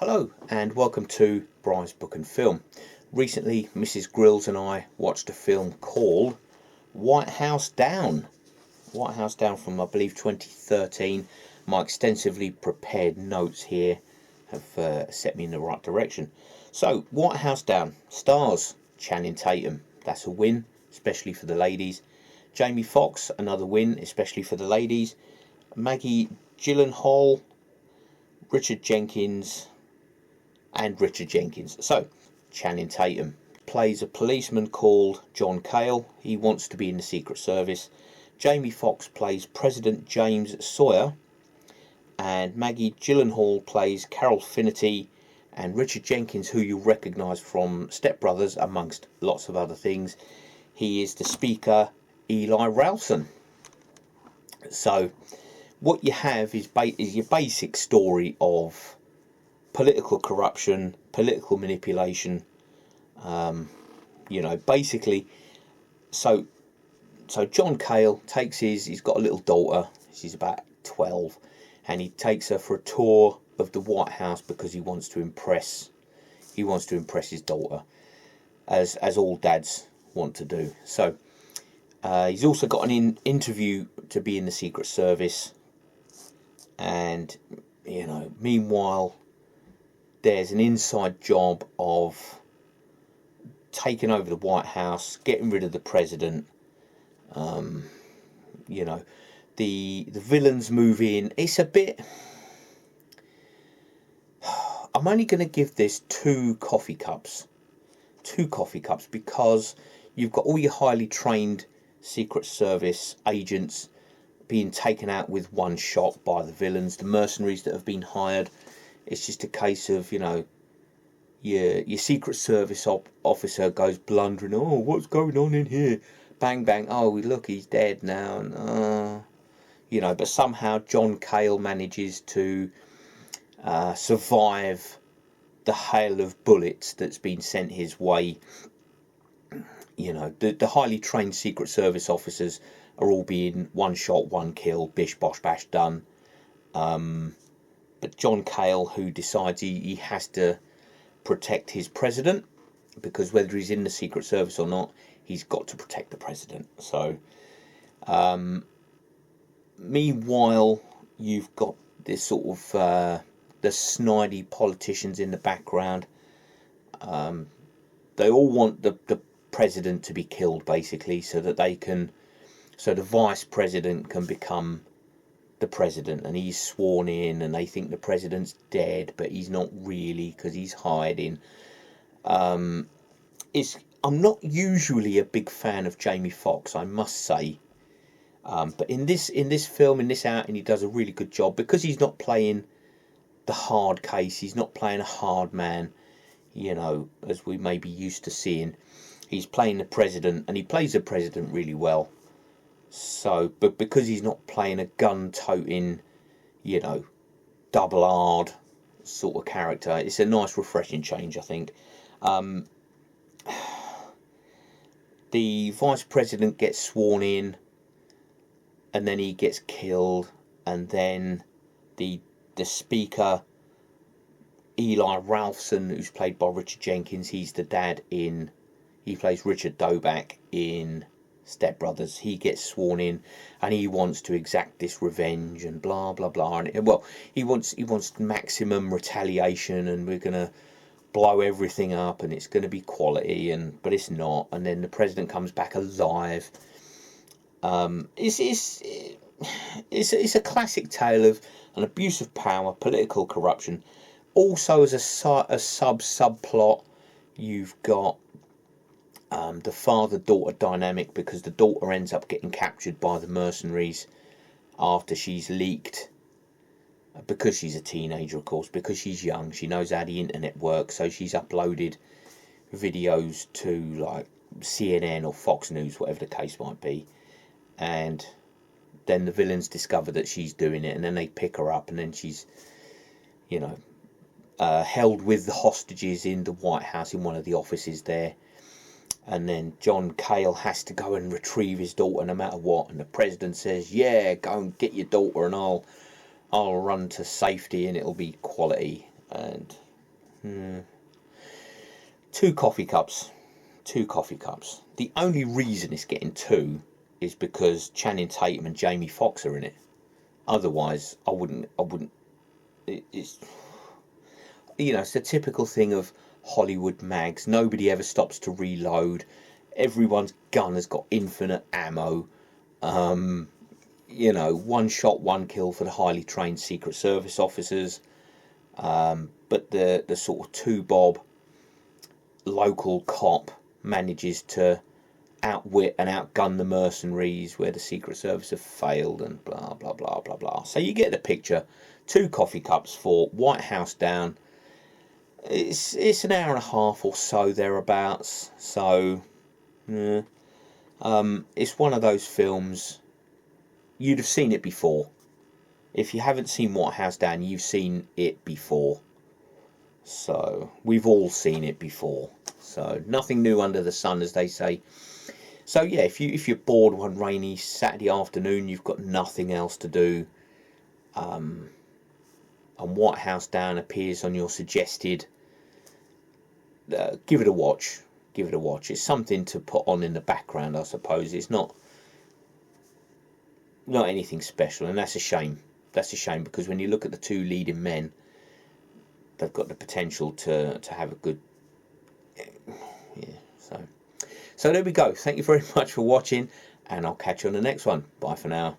Hello and welcome to Brian's Book and Film. Recently Mrs. Grills and I watched a film called White House Down. White House Down from I believe 2013. My extensively prepared notes here have set me in the right direction. So White House Down stars Channing Tatum. That's a win, especially for the ladies. Jamie Foxx, another win, especially for the ladies. Maggie Gyllenhaal, Richard Jenkins. So, Channing Tatum plays a policeman called John Cale. He wants to be in the Secret Service. Jamie Foxx plays President James Sawyer. And Maggie Gyllenhaal plays Carol Finity. And Richard Jenkins, who you recognise from Step Brothers, amongst lots of other things. He is the Speaker, Eli Ralston. So, what you have is your basic story of political corruption, political manipulation, basically. So John Cale he's got a little daughter, she's about 12, and he takes her for a tour of the White House because he wants to impress his daughter, as all dads want to do. So he's also got an interview to be in the Secret Service, and meanwhile there's an inside job of taking over the White House, getting rid of the president. The villains move in. It's a bit... I'm only going to give this two coffee cups because you've got all your highly trained Secret Service agents being taken out with one shot by the villains, the mercenaries that have been hired. It's just a case of, your Secret Service officer goes blundering, oh, what's going on in here? Bang, bang, oh, look, he's dead now. And, but somehow John Cale manages to survive the hail of bullets that's been sent his way. The highly trained Secret Service officers are all being one shot, one kill, bish, bosh, bash, done. But John Cale, who decides he has to protect his president, because whether he's in the Secret Service or not, he's got to protect the president. So, meanwhile, you've got this sort of the snidey politicians in the background. They all want the president to be killed, basically, so the vice president can become the president, and he's sworn in, and they think the president's dead, but he's not really because he's hiding. I'm not usually a big fan of Jamie Foxx, I must say, but in this film, in this outing, he does a really good job because he's not playing the hard case. He's not playing a hard man, as we may be used to seeing. He's playing the president, and he plays the president really well. So, but because he's not playing a gun-toting, double-hard sort of character, it's a nice, refreshing change, I think. The vice president gets sworn in, and then he gets killed, and then the speaker, Eli Ralston, who's played by Richard Jenkins, he's the dad he plays Richard Doback in Step Brothers. He gets sworn in, and he wants to exact this revenge and blah blah blah. And he wants maximum retaliation, and we're gonna blow everything up, and it's gonna be quality, but it's not. And then the president comes back alive. It's a classic tale of an abuse of power, political corruption. Also, as a subplot, you've got the father-daughter dynamic, because the daughter ends up getting captured by the mercenaries after she's leaked, because she's a teenager, of course, because she's young, she knows how the internet works, so she's uploaded videos to like CNN or Fox News, whatever the case might be, and then the villains discover that she's doing it, and then they pick her up, and then she's held with the hostages in the White House in one of the offices there. And then John Cale has to go and retrieve his daughter no matter what, and the president says, yeah, go and get your daughter, and I'll run to safety, and it'll be quality. And 2 coffee cups. 2 coffee cups. The only reason it's getting 2 is because Channing Tatum and Jamie Foxx are in it. Otherwise, I wouldn't. It's, you know, it's the typical thing of Hollywood mags. Nobody ever stops to reload. Everyone's gun has got infinite ammo. You know, 1 shot, 1 kill for the highly trained Secret Service officers. But the sort of 2-bob local cop manages to outwit and outgun the mercenaries where the Secret Service have failed, and blah blah blah blah blah. So you get the picture. 2 coffee cups for White House Down. It's an hour and a half or so thereabouts. So yeah. It's one of those films you'd have seen it before. If you haven't seen White House Down, you've seen it before. So we've all seen it before. So nothing new under the sun, as they say. So yeah, if you're bored one rainy Saturday afternoon, you've got nothing else to do, and White House Down appears on your suggested, give it a watch. Give it a watch. It's something to put on in the background, I suppose. It's not anything special, and that's a shame. That's a shame, because when you look at the 2 leading men, they've got the potential to have a good, yeah. So there we go. Thank you very much for watching, and I'll catch you on the next one. Bye for now.